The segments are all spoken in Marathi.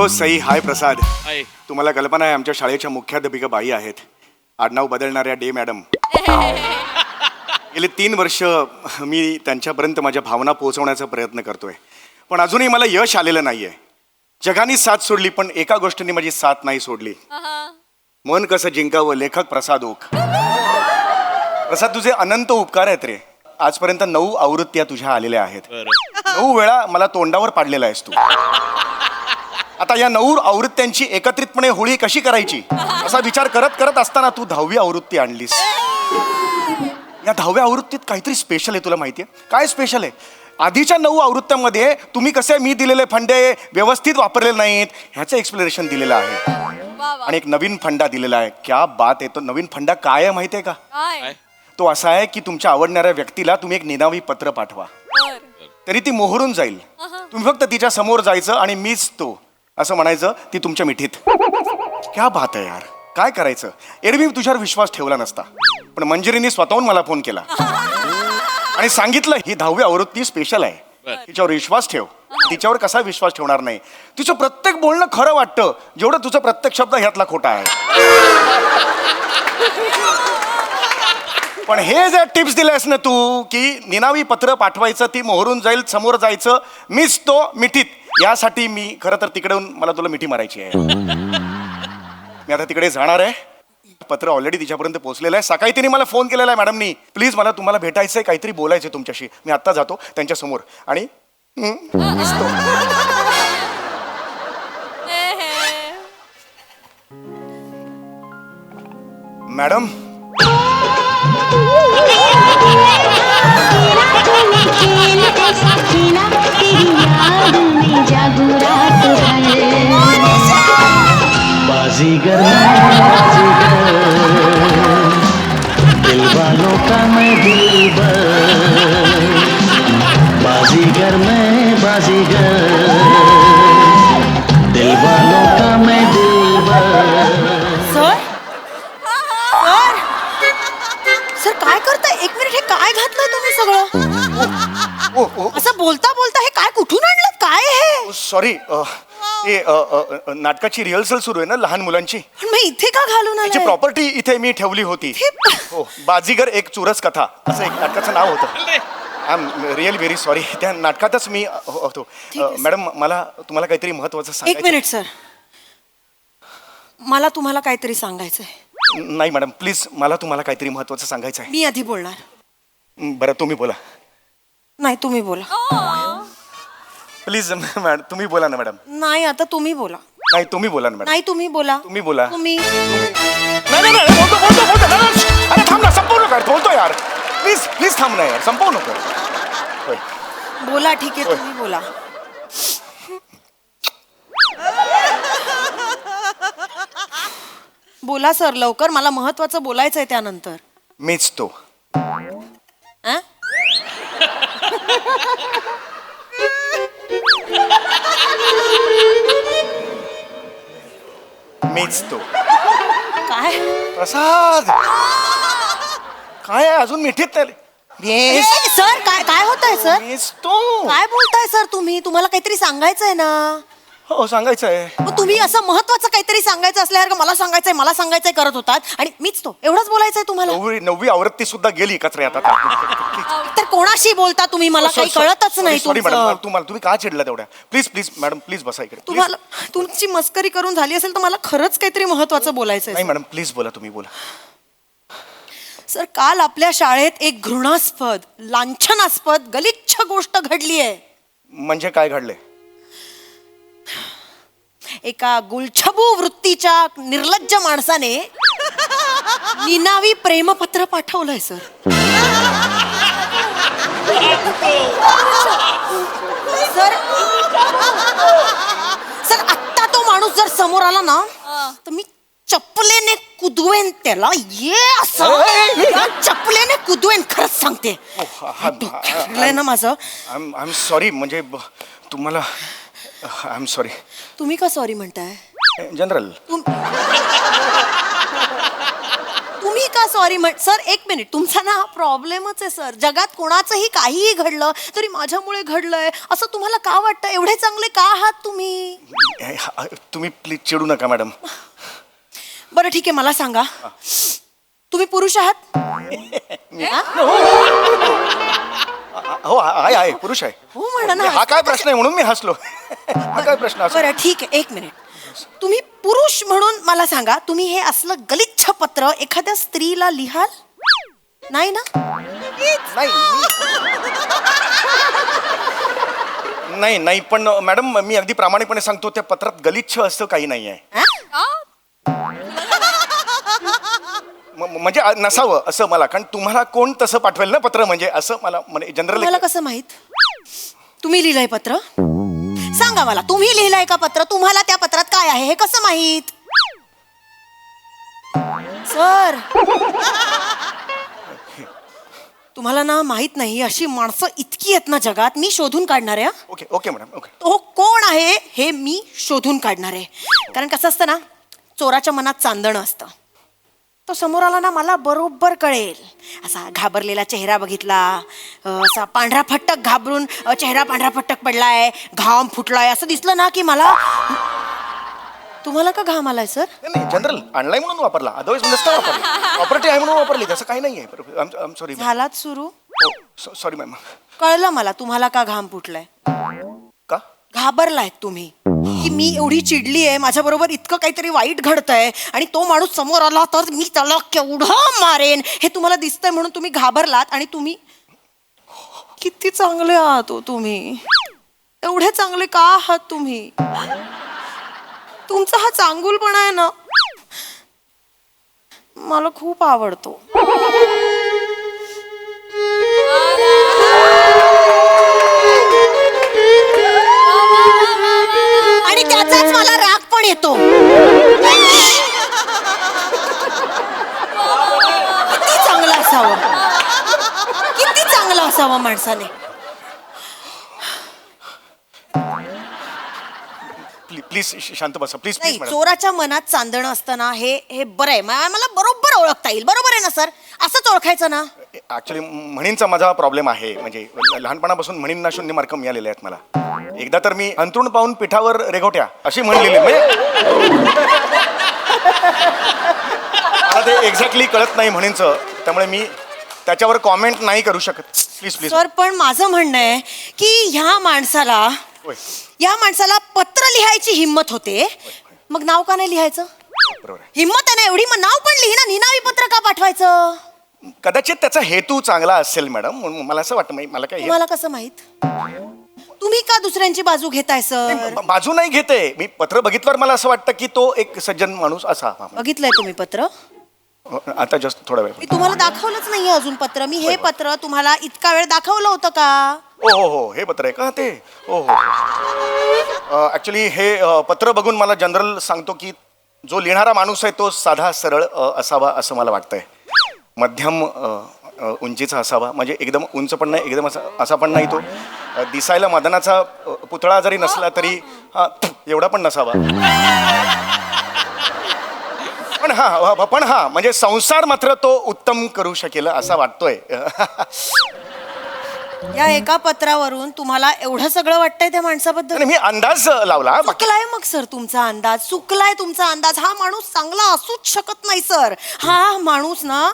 सई. हाय प्रसाद. हाय. तुम्हाला कल्पना आहे आमच्या शाळेच्या मुख्याध्यापिका बाई आहेत, आडनाव बदलणाऱ्या डे मॅडम. गेली 3 वर्ष मी त्यांच्यापर्यंत माझ्या भावना पोहोचवण्याचा प्रयत्न करतोय, पण अजूनही मला यश आलेलं नाहीये. जगाने साथ सोडली, पण एका गोष्टीने माझी साथ नाही सोडली. मन कसं जिंकावं, लेखक प्रसाद ओक. प्रसाद, तुझे अनंत उपकार आहेत रे. आजपर्यंत 9 आवृत्त्या तुझ्या आलेल्या आहेत. 9 वेळा मला तोंडावर पाडलेला आहेस तू. आता या 9 आवृत्त्यांची एकत्रितपणे होळी कशी करायची असा विचार करत करत असताना तू 10वी आवृत्ती आणलीस. या 10व्या आवृत्तीत काहीतरी स्पेशल आहे, तुला माहिती आहे काय स्पेशल आहे? आधीच्या 9 आवृत्त्यांमध्ये तुम्ही कसे मी दिलेले फंडे व्यवस्थित वापरलेले नाहीत ह्याचं एक्सप्लेनेशन दिलेलं आहे, आणि एक नवीन फंडा दिलेला आहे. क्या बात आहे. तो नवीन फंडा काय आहे माहिती आहे का? तो असा आहे की तुमच्या आवडणाऱ्या व्यक्तीला तुम्ही एक निनावी पत्र पाठवा, तरी ती मोहरून जाईल. तुम्ही फक्त तिच्या समोर जायचं आणि मीच तो असं म्हणायचं, ती तुमच्या मिठीत. क्या बात आहे यार. काय करायचं? एरवी मी तुझ्यावर विश्वास ठेवला नसता, पण मंजिरीने स्वतःहून मला फोन केला आणि सांगितलं ही 10वी आवृत्ती स्पेशल आहे, तिच्यावर विश्वास ठेव. तिच्यावर कसा विश्वास ठेवणार नाही? तिचं प्रत्येक बोलणं खरं वाटतं, जेवढं तुझं प्रत्येक शब्द ह्यातला खोटा आहे. पण हे जे टिप्स दिलेस ना तू, की निनावी पत्र पाठवायचं, ती मोहरून जाईल, समोर जायचं, मीच तो मिठीत, यासाठी मी खरं तर तिकडे मला तुला मिठी मारायची आहे. मी आता तिकडे जाणार आहे. पत्र ऑलरेडी तिच्यापर्यंत पोहोचलेलं आहे. सकाळी तिने मला फोन केलेला आहे, मॅडमनी प्लीज मला तुम्हाला भेटायचंय, काहीतरी बोलायचंय तुमच्याशी. मी आत्ता जातो त्यांच्या समोर आणि मॅडम बाजीगर दिल वालों का मैं दिलबर, बाजीगर मैं बाजीगर, दिल वालों का मैं दिलबर. सर सर काय करताय? 1 मिनिट, हे काय घातलंय तुम्ही सगळं? असं बोलता बोलता हे काय कुठून आणलं? काय हे? सॉरी, ते नाटकाची रिहर्सल सुरू आहे ना लहान मुलांची. पण मग इथे का घालून त्याची आलाय? प्रॉपर्टी इथे मी ठेवली होती. हो, बाजीगर एक चुरस कथा असं एक नाटकाचं नाव होतं. I am really very sorry. त्या नाटकातच मी होतो. मॅडम, मला तुम्हाला काहीतरी महत्वाचं 1 सांगायचं. मिनिट सर, मला तुम्हाला काहीतरी सांगायचंय. नाही मॅडम, प्लीज मला तुम्हाला काहीतरी महत्वाचं सांगायचं आहे. मी आधी बोलणार. बरं, तुम्ही बोला. नाही, तुम्ही बोला. प्लीज मॅडम, तुम्ही बोला ना मॅडम. नाही, आता तुम्ही बोला. नाही, तुम्ही बोला ना मॅडम. नाही, तुम्ही बोला. तुम्ही बोला. तुम्ही. नाही नाही नाही, बोलतो बोलतो बोलतो. अरे थांब ना, संपवू नका. बोलतो यार, प्लीज प्लीज थांब ना यार, संपवू नको. होय. बोला. ठीक आहे, तुम्ही बोला. बोला सर, लवकर, मला महत्वाचं बोलायचंय त्यानंतर. मीच तो. अं? मीच तो. काय? प्रसाद, काय आहे अजून मिठीत नाही? ए, सर, काय काय होतंय सर? मीच तो. काय बोलताय सर तुम्ही? तुम्हाला काहीतरी सांगायचंय ना? हो, सांगायचं आहे. मग तुम्ही असं महत्वाचं काहीतरी सांगायचं असल्यासारखं मला सांगायचंय करत होतात, आणि मीच तो, एवढंच बोलायचंय तुम्हाला? 9वी आवृत्ती सुद्धा गेली कचऱ्यात आता. तर कोणाशी बोलता तुम्ही? मला काही कळतच नाही सॉरी तुमचं. मॅडम, तुम्ही का चिडला तेवढ्या? प्लीज प्लीज मॅडम, प्लीज बसा इकडे. Please. तुम्हाला तुमची मस्करी करून झाली असेल तर मला खरंच काहीतरी महत्वाचं बोलायचंय. नाही मॅडम, प्लीज बोला, तुम्ही बोला. सर, काल आपल्या शाळेत एक घृणास्पद, लांछनास्पद, गलिच्छ गोष्ट घडली आहे. म्हणजे काय घडलंय? एका गुलछबू वृत्तीच्या निर्लज्ज माणसाने निनावी प्रेमपत्र पाठवलंय सर. सर सर, आत्ता तो माणूस जर समोर आला ना तर मी चपलेने कुदवेन त्याला. ये असं चपलेने कुदवेन, खरंच सांगते. ना माझं. I am sorry. म्हणजे तुम्हाला आय एम सॉरी. तुम्ही का सॉरी म्हणताय? जनरल. तुम्ही का सॉरी सर एक मिनिट, तुमचा ना प्रॉब्लेमच आहे सर. जगात कोणाचंही काहीही घडलं तरी माझ्यामुळे घडलंय असं तुम्हाला का वाटतं? एवढे चांगले का आहात तुम्ही? तुम्ही प्लीज चिडू नका मॅडम. बरं ठीक आहे, मला सांगा, तुम्ही पुरुष आहात? हा? हो आहे पुरुष आहे. हो म्हणा ना. हा काय प्रश्न आहे म्हणून मी हसलो. हा काय प्रश्न असतो? बरं ठीक आहे, एक मिनिट. तुम्ही पुरुष म्हणून मला सांगा, तुम्ही हे असलं गलिच्छ पत्र एखाद्या स्त्रीला लिहाल? नाही ना? नाही पण मॅडम मी अगदी प्रामाणिकपणे सांगतो, त्या पत्रात गलिच्छ असं काही नाही आहे. हा? म्हणजे नसावं असं मला, कारण तुम्हाला कोण तसं पाठवेल ना पत्र, म्हणजे असं मला जनरल. मला कसं माहित तुम्ही लिहिलंय पत्र? सांगा मला, तुम्ही लिहिलंय का पत्र? तुम्हाला त्या पत्रात काय आहे हे कसं माहित? सर तुम्हाला ना माहित नाही, अशी माणसं इतकी आहेत ना जगात, मी शोधून काढणार आहे. Okay madam okay. तो कोण आहे हे मी शोधून काढणार आहे. कारण कसं असतं ना, चोराच्या मनात चांदणं असतं. तो समोर आला ना, मला बरोबर कळेल. असा घाबरलेला चेहरा बघितला, असा पांढरा फट्टक घाबरून चेहरा पांढरा फट्टक पडलाय, घाम फुटलाय असं दिसलं ना की मला. तुम्हाला का घाम आलाय सर? नाही जनरल आणलाय म्हणून वापरला, अदरवाईज नसता वापरला. प्रॉपर्टी आहे म्हणून वापरली, तसं काही नाहीये. सॉरी. झालात सुरू? Sorry ma'am. कळलं मला तुम्हाला का घाम फुटलाय. का घाबरलाय तुम्ही की मी एवढी चिडली आहे, माझ्या बरोबर इतकं काहीतरी वाईट घडतंय आणि तो माणूस समोर आला तर मी त्याला केवढं मारेन हे तुम्हाला दिसतंय म्हणून तुम्ही घाबरलात. आणि तुम्ही किती चांगले आहात हो तुम्ही, एवढे चांगले का आहात तुम्ही? तुमचा हा चांगुलपणा आहे ना, मला खूप आवडतो. आणि त्याचाच मला राग पण येतो. किती चांगलं असावं, किती चांगलं असावं माणसाने. प्लीज शांत बसा प्लीज नाही, प्लीज. चोराच्या मनात चांदणं असताना हे बरं आहे. मला बरोबर ओळखता येईल. बरोबर आहे ना सर? असंच ओळखायचं ना. ऍक्च्युली म्हणींचा माझा प्रॉब्लेम आहे. म्हणजे लहानपणापासून म्हणींना 0 मार्क मिळालेले आहेत मला. एकदा तर मी अंथरूण पाहून पिठावर रेघोट्या अशी म्हणलेली, म्हणजे मला ते एक्झॅक्टली कळत नाही म्हणींचं, त्यामुळे मी त्याच्यावर कॉमेंट नाही करू शकत. Please please. सर पण माझं म्हणणं आहे की या माणसाला पत्र लिहायची हिंमत होते, मग नाव का नाही लिहायचं? बरोबर आहे. हिंमत आहे ना एवढी, मग नाव पण लिहिना, निनावी पत्र का पाठवायचं? कदाचित त्याचा हेतू चांगला असेल मॅडम, मला असं वाटतं. मला काय तुम्हाला कसं माहित? तुम्ही का दुसऱ्यांची बाजू घेताय सर? बाजू नाही घेते मी. पत्र बघितल्यावर मला असं वाटतं की तो एक सज्जन माणूस असा. बघितलंय तुम्ही पत्र? आता जस्ट थोडा वेळ. मी तुम्हाला दाखवलंच नाहीये अजून पत्र. मी हे पत्र तुम्हाला इतका वेळ दाखवलं होतं का? हो हे पत्र आहे का ते? हो. ऍक्च्युली हे पत्र बघून मला जनरल सांगतो की जो लिहिणारा माणूस आहे तो साधा सरळ असावा असं मला वाटतंय. मध्यम उंचीचा असावा, म्हणजे एकदम उंच पण नाही, एकदम असा पण नाही. तो दिसायला मदनाचा पुतळा जरी नसला तरी एवढा पण नसावा. पण हा म्हणजे संसार मात्र तो उत्तम करू शकेल असा वाटतोय. या एका पत्रावरून तुम्हाला एवढं सगळं वाटतंय त्या माणसाबद्दल? मी अंदाज लावला. चुकलाय मग सर तुमचा अंदाज, चुकलाय तुमचा अंदाज. हा माणूस चांगला असूच शकत नाही सर. हा माणूस ना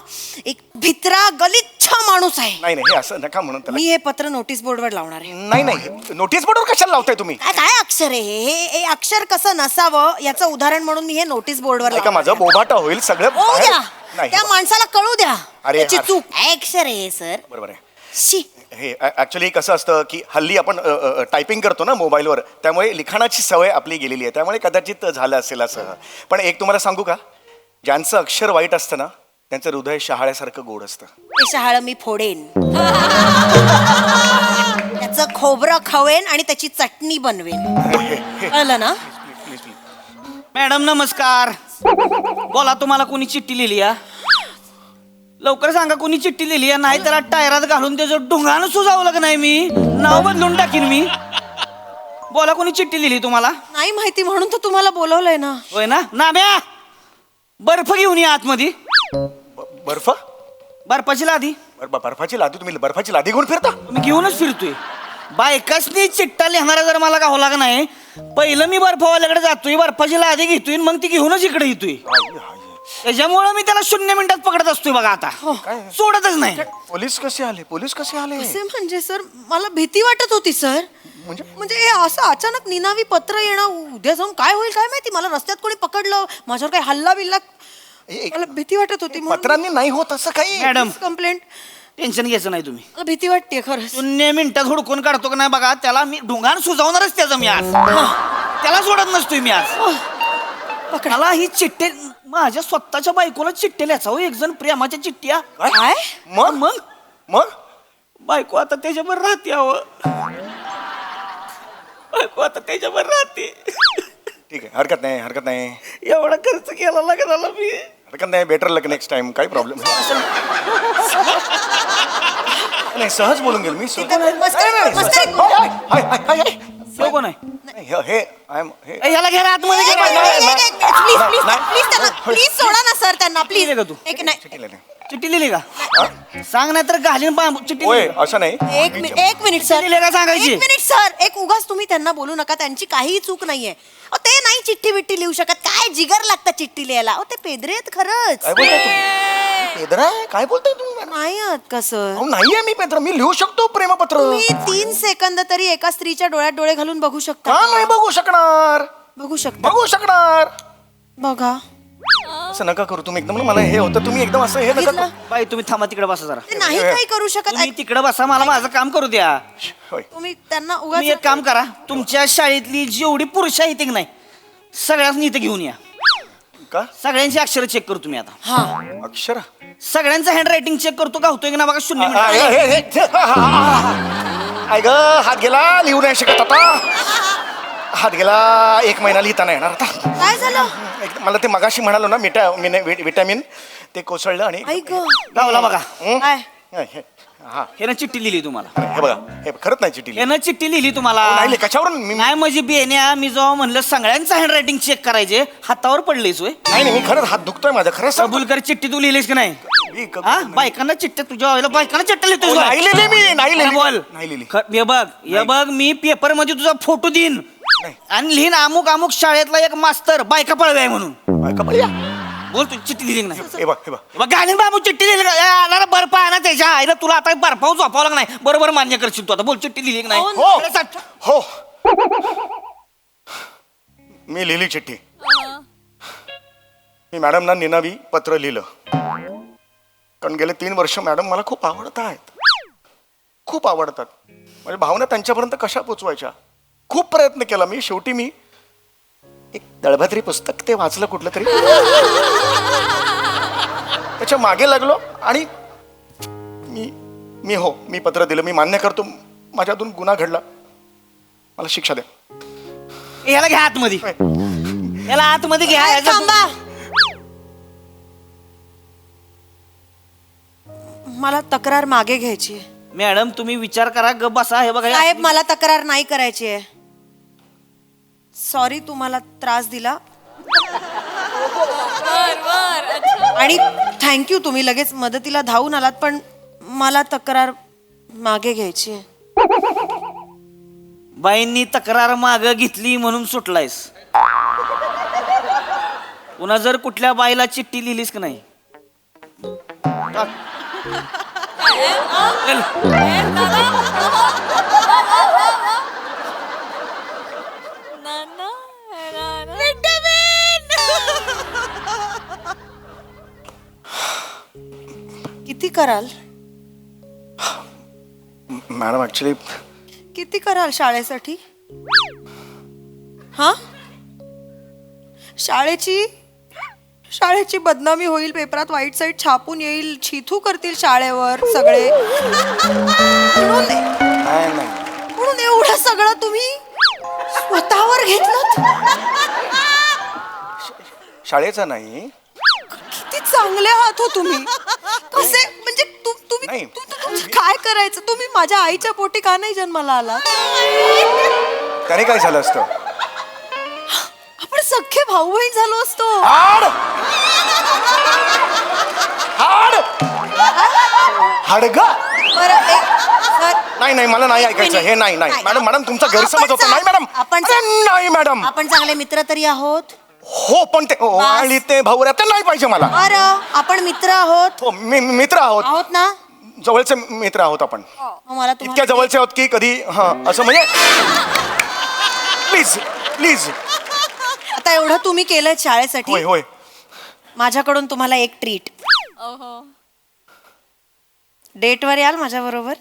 एक भित्रा गलिच्छ माणूस आहे. नाही हे असं नका म्हणून त्याला. मी हे पत्र नोटीस बोर्डवर लावणार आहे. नाही नोटीस बोर्डवर कशाला लावताय तुम्ही? काय अक्षर आहे हे अक्षर कसं नसावं याचं उदाहरण म्हणून मी हे नोटीस बोर्डवर का माझं बोबाटा होईल सगळं. होऊ द्या, नाही त्या माणसाला कळू द्या. अरे त्याची चूक. काय अक्षर आहे सर? बरोबर आहे. शी. हे ऍक्च्युली कसं असतं की हल्ली आपण टायपिंग करतो ना मोबाईलवर, त्यामुळे लिखाणाची सवय आपली गेलेली आहे, त्यामुळे कदाचित झालं असेल असं. पण एक तुम्हाला सांगू का, ज्यांचं अक्षर वाईट असतं ना त्यांचं हृदय शहाळ्यासारखं गोड असतं. ते शहाळ मी फोडेन, त्याचं खोबरं खवेन आणि त्याची चटणी बनवेन. कळलं ना? मॅडम नमस्कार. बोला, तुम्हाला कोणी चिठ्ठी लिहिली या? लवकर सांगा कोणी चिठ्ठी लिहिली या, नाही तर टायरात घालून त्याचं ढुंगाणं सुजावलं का नाही मी नाव बदलून टाकीन मी. बोला, कोणी चिठ्ठी लिहिली तुम्हाला? नाही माहिती म्हणून तर तुम्हाला बोलवलंय ना. होय ना? नाम्या, बर्फ घेऊन या आतमध्ये. बर्फ बर्फाची लादी बर्फाची लादी तुम्ही बर्फाची लादी घेऊन फिरता मी घेऊनच फिरतोय बायकासनी चिट्टा लिहिणारा जर मला गाव लाग नाही पहिलं मी बर्फवाल्याकडे जातोय बर्फाची लादी घेतोय मग ती घेऊनच इकडे येतोय त्याच्यामुळं मी त्याला 0 मिनिटात पकडत असतोय बघा आता काय? सोडतच नाही पोलीस कसे आले असे म्हणजे सर मला भीती वाटत होती सर म्हणजे हे असं अचानक निनावी पत्र येणं उद्या जाऊन काय होईल काय माहिती मला रस्त्यात कोणी पकडलं माझ्यावर काही हल्ला बिल्ला मला भीती वाटत होती पत्रांनी नाही होत असं काही मॅडम कंप्लेंट टेन्शन घ्यायचं नाही तुम्ही मला भीती वाटते खरं 0 मिनिटात हुडकून काढतो का नाही बघा त्याला मी ढुंगाण सुजावणारच त्याचं मी आज त्याला सोडत नसतोय मी आज मला ही चिठ्ठे माझ्या स्वतःच्या बायकोला चिठ्ठे लिहायचा हो एक जण प्रेमाच्या चिठ्ठ्या काय मग बायको आता त्याच्यावर राहते अहो बायको आता त्याच्यावर राहते ठीक आहे हरकत नाही एवढा खर्च केला लागला मी हरकत नाही बेटर लक नेक्स्ट टाइम काही प्रॉब्लेम नाही सहज बोलून गेलो मी तो कोण आहे हे आय एम हे ए, ह्याला घ्या रे आतमध्ये घे बायको. प्लीज सोडा ना सर त्यांना प्लीज लिहिली का तू? एक नाही चिठ्ठी लिहिली का सांग नाही तर घालीन बांबू चिठ्ठी होय लिहिली. असं नाही एक मिनिट सर लिहिली का सांगायची? एक मिनिट सर एक उगाच तुम्ही त्यांना बोलू नका त्यांची काहीही चूक नाहीये अहो, ते नाही चिठ्ठी बिट्टी लिहू शकत काय जिगर लागतं चिठ्ठी लिहायला अहो ते पेदरे आहेत खरंच काय बोलताय तुम्ही पेद्रा आहे काय बोलताय तुम्ही नाही आहात का सर अहो, नाहीये मी पेद्रा मी लिहू शकतो प्रेमपत्र तुम्ही 3 सेकंद तरी एका स्त्रीच्या डोळ्यात डोळे घालून बघू शकता का नाही बघू शकणार बघू शकता बघा असं नका करू तुम्ही एकदम ना मला हे होतं तुम्ही एकदम असं हे नका बघितलं? करू. बाई तुम्ही थांबा तिकडे बसा जरा ते नाही काही करू शकत तुम्ही तिकडे बसा मला माझं काम करू द्या होय तुम्ही त्यांना तुम्ही उगाच एक काम करा तुमच्या शाळेतली जेवढी पुरुष आहेत की नाही सगळ्यांनी इथं घेऊन या का सगळ्यांची अक्षर चेक करू तुम्ही आता हा अक्षर सगळ्यांचं हँड रायटिंग चेक करतो का होतोय की ना बघा 0 मिनिट ऐ ग हात गेला लिहू नाही शकत आता हात गेला 1 महिना लिहिता नाही येणार आता काय झालं मला ते मगाशी म्हणालो ना विटॅमिन ते कोसळलं आणि ऐक गावला बघा काय हा हे चिठ्ठी लिहिली तुम्हाला हे बघा हे खरंच नाही चिठी यानं चिठ्ठी लिहिली तुम्हाला नाही कशावरून मी नाही माझी बेन्या मी जेव्हा म्हणलं सगळ्यांचं हँड रायटिंग चेक करायचे हातावर पडलेच होय नाही मी खरंच हात दुखतोय माझा खरंच कबूल कर चिठ्ठी तू लिहिलीस की नाही मी हा बायकांना चिठ्ठ्या तुझ्या व्हायला बायकांना चिठ्ठ्या लिहितोस नाही लिहिली मी नाही लिहिली बोल नाही लिहिली हे बघ मी पेपर मध्ये तुझा फोटो देईन नाही. आणि लिहिन अमुक शाळेतला एक मास्तर बायका पळवाय म्हणून बायका बळ्या. बोल तू चिठ्ठी लिहिली की नाही हे बघ हे बघ बघ घालीन बाबू चिठ्ठी लिहिली का? ए, आला रे बर्फ आहे ना त्याच्या आईला तुला आता बर्फावर झोपावं लागणार नाही बरोबर मान्य करशील तू आता बोल चिठ्ठी लिहिली की नाही हो खरं सांग. हो मी लिहिली चिठ्ठी मी मॅडमना निनावी पत्र लिहिलं कारण गेले 3 वर्ष मॅडम मला खूप आवडत आहेत खूप आवडतात म्हणजे भावना त्यांच्यापर्यंत कशा पोचवायच्या खूप प्रयत्न केला मी शेवटी मी एक दळभद्री पुस्तक ते वाचलं कुठलं तरी त्याच्या मागे लागलो आणि मी पत्र दिलं मी मान्य करतो माझ्यातून गुन्हा घडला मला शिक्षा द्या याला घ्या आतमध्ये याला आतमध्ये घ्या याचं- थांबा मला तक्रार मागे घ्यायची आहे. मॅडम तुम्ही विचार करा ग बसा हे बघा साहेब मला तक्रार नाही करायची आहे सॉरी तुम्हाला त्रास दिला आणि थँक्यू तुम्ही लगेच मदतीला धावून आलात पण मला तक्रार मागे घ्यायची आहे बाईंनी तक्रार माग घेतली म्हणून सुटलायस पुन्हा जर कुठल्या बाईला चिठ्ठी लिहिलीस की नाही चल. किती कराल मॅडम ऍक्च्युली किती कराल शाळेसाठी हा शाळेची बदनामी होईल पेपरात वाईट साईड छापून येईल छिथू करतील शाळेवर सगळे म्हणून एवढं सगळं तुम्ही स्वतःवर घेतलं शाळेचा नाही किती चांगले आहात हो तुम्ही कसे म्हणजे नाही. तुम्ही काय करायचं तुम्ही माझ्या आईच्या पोटी का नाही जन्माला आला त्याने काय झालं असतं आपण सख्खे भाऊ बहीण झालो असतो हाड हाड हाडगा बरं सर नाही मला नाही ऐकायचं हे नाही मॅडम तुमचा गैरसमज होतो नाही मॅडम आपण अरे, नाही मॅडम आपण चांगले मित्र तरी आहोत. हो पण ते आणि ते भाऊ ते नाही पाहिजे मला बरं आपण मित्र आहोत. हो मित्र आहोत आहोत ना. जवळचे मित्र आहोत आपण मग मला इतक्या जवळचे आहोत की कधी हा असं म्हणजे प्लीज आता एवढं तुम्ही केलं शाळेसाठी. होय माझ्याकडून तुम्हाला एक ट्रीट. डेटवर याल माझ्या बरोबर.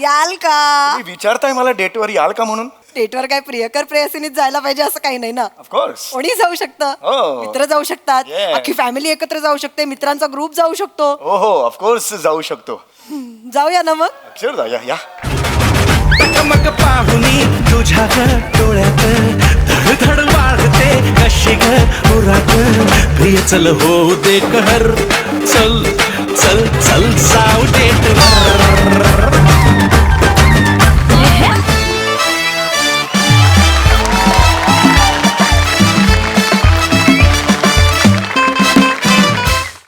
याल का. तुम्ही विचारताय मला डेटवर याल का म्हणून. डेटवर काय प्रियकर प्रेयसीनीच जायला पाहिजे असं काही नाही ना. ऑफकोर्स कोणी जाऊ शकतं. हो. मित्र जाऊ शकतात. Yes. अख्खी फॅमिली एकत्र जाऊ शकते. मित्रांचा ग्रुप जाऊ शकतो. हो ऑफकोर्स जाऊ शकतो. जाऊया ना मग. अक्षर जाऊया या टकमक पाहुनी तुझ्या डोळ्यात धडधड वाढते कशी ग उरात प्रिय चल होऊ दे कहर चल चल चल